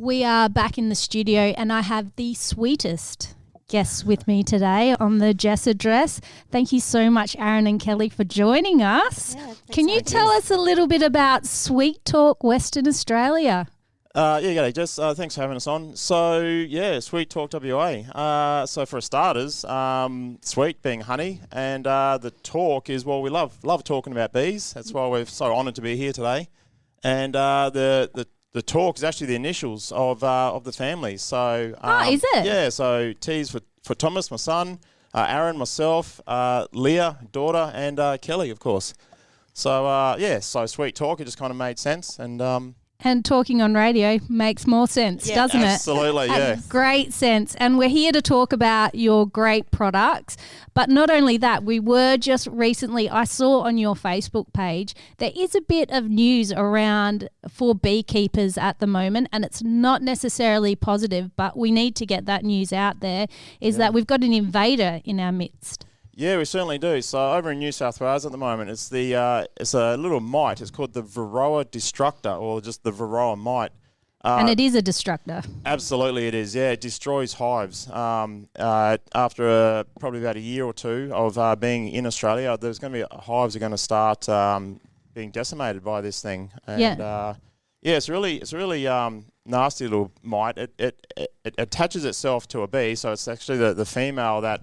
We are back in the studio and I have the sweetest guests with me today on the Jess Address. Thank you so much, Aaron and Kelly, for joining us. Yeah, Can you tell us a little bit about Sweet Talk Western Australia? G'day, Jess. Thanks for having us on. So, Sweet Talk WA. So, for starters, sweet being honey, and the talk is, well, we love talking about bees. That's why we're so honoured to be here today. And the talk is actually the initials of the family. So, is it? Yeah. So T's for Thomas, my son, Aaron, myself, Leah, daughter, and Kelly, of course. So so Sweet Talk. It just kind of made sense, and talking on radio makes more sense, doesn't it? Absolutely, yeah. Great sense. And we're here to talk about your great products. But not only that, we were just recently, I saw on your Facebook page, there is a bit of news around for beekeepers at the moment, and it's not necessarily positive, but we need to get that news out there, that we've got an invader in our midst. Yeah, we certainly do. So over in New South Wales at the moment, it's a little mite. It's called the Varroa destructor, or just the Varroa mite. And it is a destructor. Absolutely, it is. Yeah, it destroys hives. After probably about a year or two of being in Australia, there's going to be hives are going to start being decimated by this thing. And, it's really nasty little mite. It attaches itself to a bee, so it's actually the female that.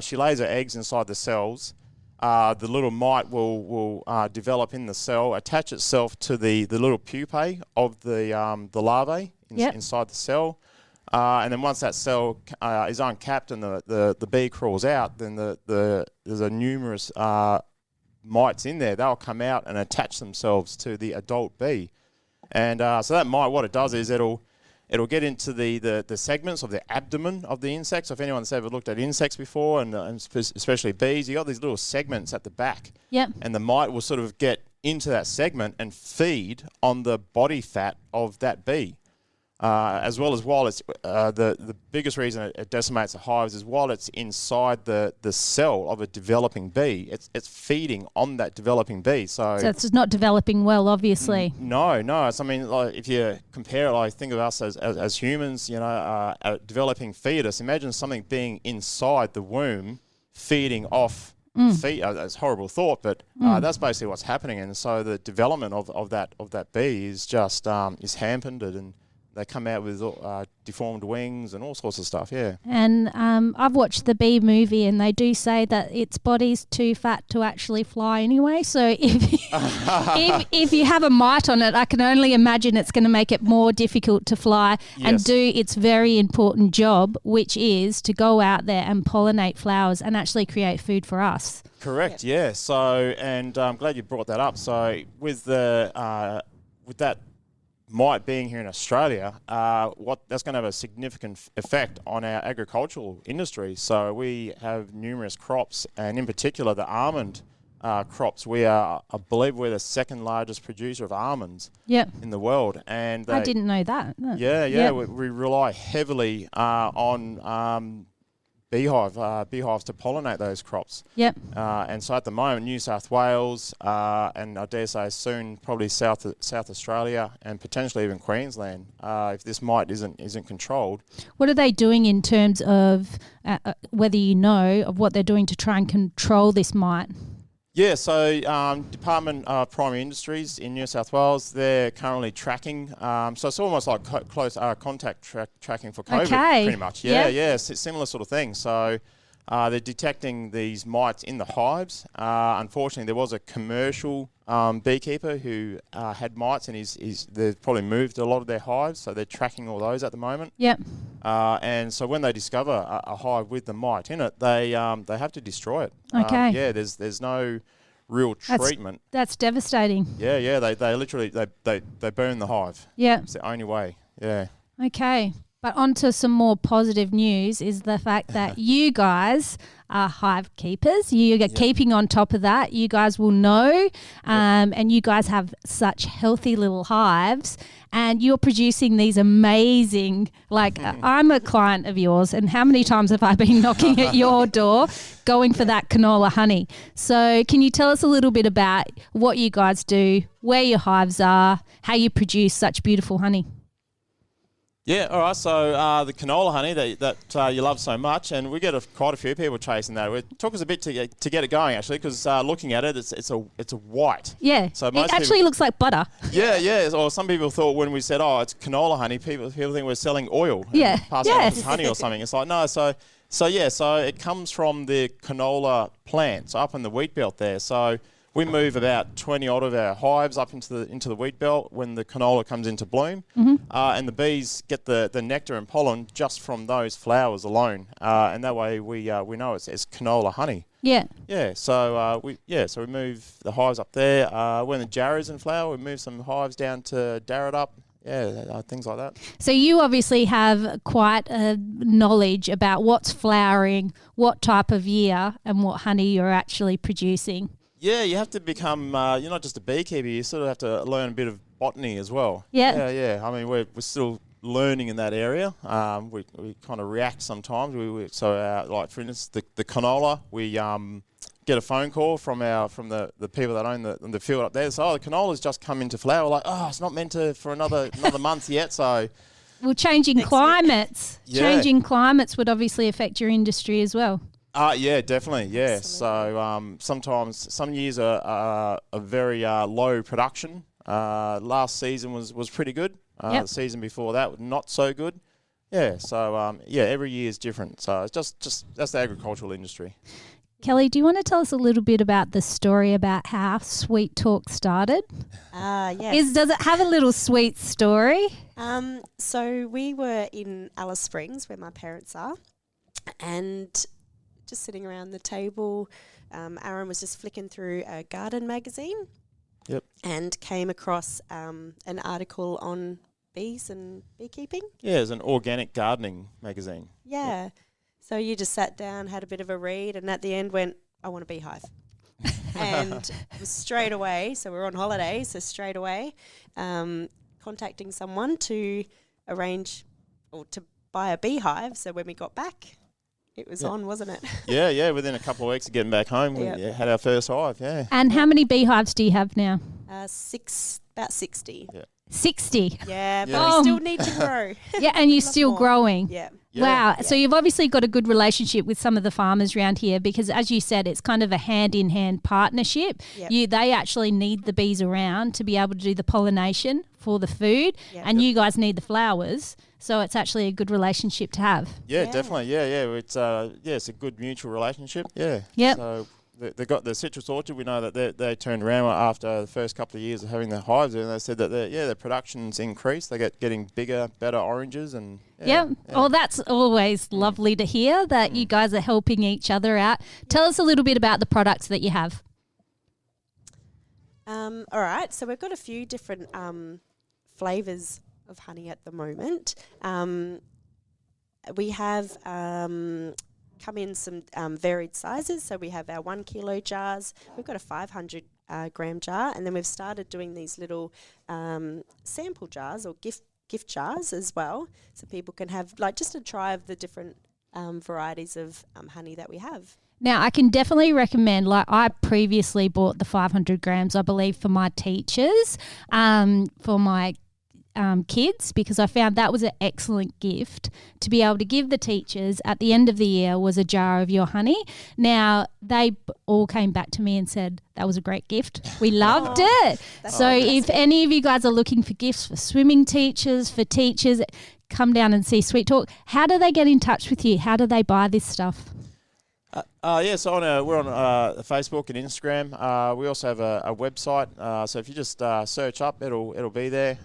She lays her eggs inside the cells. The little mite will develop in the cell, attach itself to the little pupae of the larvae inside the cell. And then once that cell is uncapped and the bee crawls out, then there's a numerous mites in there. They'll come out and attach themselves to the adult bee. And so that mite, what it does is it'll get into the segments of the abdomen of the insect. So if anyone's ever looked at insects before, and especially bees, you got these little segments at the back. Yep. And the mite will sort of get into that segment and feed on the body fat of that bee. As well as while it's the biggest reason it decimates the hives is while it's inside the cell of a developing bee, it's feeding on that developing bee. So it's not developing well, obviously. No. So, I mean, like, if you compare it, I think of us as humans, a developing fetus. Imagine something being inside the womb, feeding off. That's a horrible thought, but that's basically what's happening. And so the development of that bee is just is hampered, and they come out with deformed wings and all sorts of stuff, yeah. And I've watched the bee movie, and they do say that its body's too fat to actually fly anyway. So if you have a mite on it, I can only imagine it's going to make it more difficult to fly and do its very important job, which is to go out there and pollinate flowers and actually create food for us. Correct, yeah. So, and I'm glad you brought that up. So with that mite being here in Australia, that's going to have a significant effect on our agricultural industry. So we have numerous crops, and in particular the almond crops. I believe we're the second largest producer of almonds in the world. And I didn't know that. Yeah. We rely heavily on beehives to pollinate those crops. Yep. And so at the moment, New South Wales, and I dare say soon probably South Australia and potentially even Queensland, if this mite isn't controlled. What are they doing in terms of whether you know of what they're doing to try and control this mite? Yeah, so Department of Primary Industries in New South Wales, they're currently tracking. So it's almost like close contact tracking for COVID, pretty much. Yeah, similar sort of thing. So they're detecting these mites in the hives. Unfortunately, there was a commercial beekeeper who had mites, and they've probably moved a lot of their hives, so they're tracking all those at the moment. Yep. And so when they discover a hive with the mite in it, they have to destroy it. Okay. There's no real treatment. That's devastating. Yeah. They literally they burn the hive. Yeah. It's the only way. Yeah. Okay. But on to some more positive news is the fact that you guys are hive keepers. You are keeping on top of that. You guys will know, and you guys have such healthy little hives, and you're producing these amazing, I'm a client of yours, and how many times have I been knocking at your door going for that canola honey? So can you tell us a little bit about what you guys do, where your hives are, how you produce such beautiful honey? Yeah, all right. So the canola honey that you love so much, and we get quite a few people chasing that. It took us a bit to get it going, actually, because looking at it, it's a white. Yeah, So it actually looks like butter. Yeah. Or some people thought when we said, "Oh, it's canola honey," people think we're selling oil. Yeah. Passing it off as honey or something. It's like no. So it comes from the canola plants up in the wheat belt there. So we move about 20 odd of our hives up into the wheat belt when the canola comes into bloom, and the bees get the nectar and pollen just from those flowers alone, and that way we know it's canola honey. Yeah. Yeah. So we move the hives up there. When the jarrah's in flower, we move some hives down to Darratup. Yeah, things like that. So you obviously have quite a knowledge about what's flowering, what type of year, and what honey you're actually producing. Yeah, you have to become, you're not just a beekeeper, you sort of have to learn a bit of botany as well. Yeah. Yeah. I mean, we're still learning in that area. We kind of react sometimes. Like for instance, the canola, we get a phone call from the people that own the field up there. So, the canola's just come into flower. Like, it's not meant to for another month yet. So, well, changing climates would obviously affect your industry as well. Yeah, definitely. Yeah. Absolutely. So sometimes some years are very low production. Last season was pretty good. The season before that was not so good. Yeah. So every year is different. So it's just that's the agricultural industry. Kelly, do you want to tell us a little bit about the story about how Sweet Talk started? Yes. Does it have a little sweet story? So we were in Alice Springs, where my parents are, and just sitting around the table, Aaron was just flicking through a garden magazine. Yep. And came across an article on bees and beekeeping. Yeah, it's an organic gardening magazine. Yeah. Yep. So you just sat down, had a bit of a read, and at the end went, I want a beehive. And straight away, so we're on holiday, so straight away, contacting someone to arrange or to buy a beehive. So when we got back, it was on, wasn't it? Yeah. Within a couple of weeks of getting back home, we had our first hive, yeah. And how many beehives do you have now? About 60. Yeah. 60? Yeah, but we still need to grow. Yeah, and you're still growing. Yeah. Wow. Yeah. So you've obviously got a good relationship with some of the farmers around here because, as you said, it's kind of a hand-in-hand partnership. Yep. They actually need the bees around to be able to do the pollination for the food, and you guys need the flowers. So it's actually a good relationship to have. Yeah, definitely. Yeah. It's it's a good mutual relationship. Yeah. Yep. So they got the citrus orchard. We know that they turned around after the first couple of years of having the hives, and they said that their production's increased. They getting bigger, better oranges, and Oh, that's always lovely to hear that you guys are helping each other out. Tell us a little bit about the products that you have. All right, so we've got a few different flavours of honey at the moment. We have come in some varied sizes. So we have our 1 kilo jars. We've got a 500 gram jar, and then we've started doing these little sample jars or gift jars as well, so people can have just a try of the different varieties of honey that we have. Now, I can definitely recommend, I previously bought the 500 grams, I believe, for my teachers, for my kids, because I found that was an excellent gift to be able to give the teachers at the end of the year was a jar of your honey. Now, they all came back to me and said, that was a great gift. We loved it. So if any of you guys are looking for gifts for swimming teachers, for teachers, come down and see Sweet Talk. How do they get in touch with you? How do they buy this stuff? So we're on Facebook and Instagram. We also have a website. So if you just search up, it'll be there.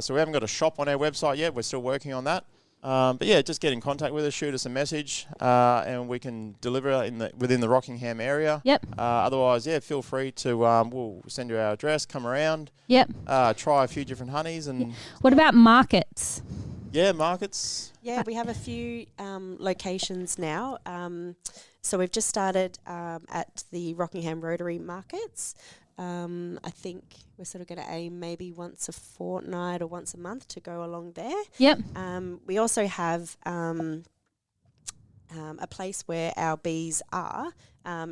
So we haven't got a shop on our website yet. We're still working on that. But just get in contact with us, shoot us a message, and we can deliver within the Rockingham area. Yep. Otherwise, feel free to. We'll send you our address. Come around. Yep. Try a few different honeys and. What about markets? Yeah, markets. Yeah, we have a few locations now. So we've just started at the Rockingham Rotary Markets. I think we're sort of going to aim maybe once a fortnight or once a month to go along there. Yep. We also have a place where our bees are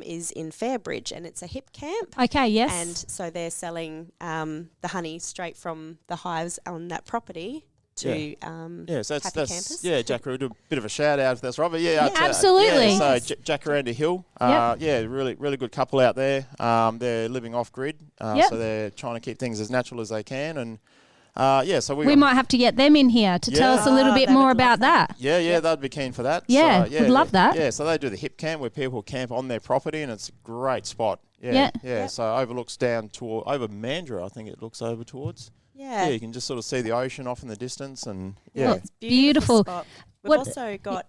is in Fairbridge, and it's a hip camp. Okay, yes. And so they're selling the honey straight from the hives on that property to so happy campers. Jacaranda, do a bit of a shout out if that's right. But absolutely. So Jacaranda Hill, really good couple out there. They're living off grid, so they're trying to keep things as natural as they can. And so we might have to get them in here to tell us a little bit more about that. They'd be keen for that. Yeah, so, would love that. Yeah, so they do the hip camp where people camp on their property, and it's a great spot. So overlooks down over Mandurah, I think it looks over towards. Yeah, you can just sort of see the ocean off in the distance, and it's beautiful. Spot. We've also got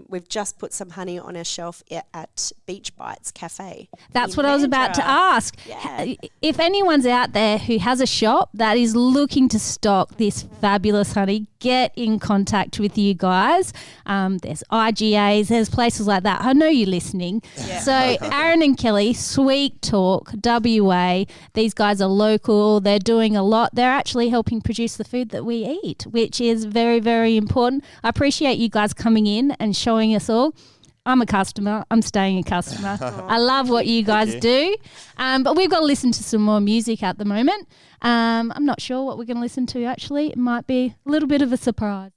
we've just put some honey on our shelf at Beach Bites Cafe. That's what I was about to ask. Yeah. If anyone's out there who has a shop that is looking to stock this fabulous honey, get in contact with you guys. There's IGAs, there's places like that. I know you're listening. Yeah. So Aaron and Kelly, Sweet Talk, WA, these guys are local. They're doing a lot. They're actually helping produce the food that we eat, which is very, very important. I appreciate you guys coming in and showing us all. I'm a customer. I'm staying a customer. I love what you guys do. But we've got to listen to some more music at the moment. I'm not sure what we're going to listen to, actually. It might be a little bit of a surprise.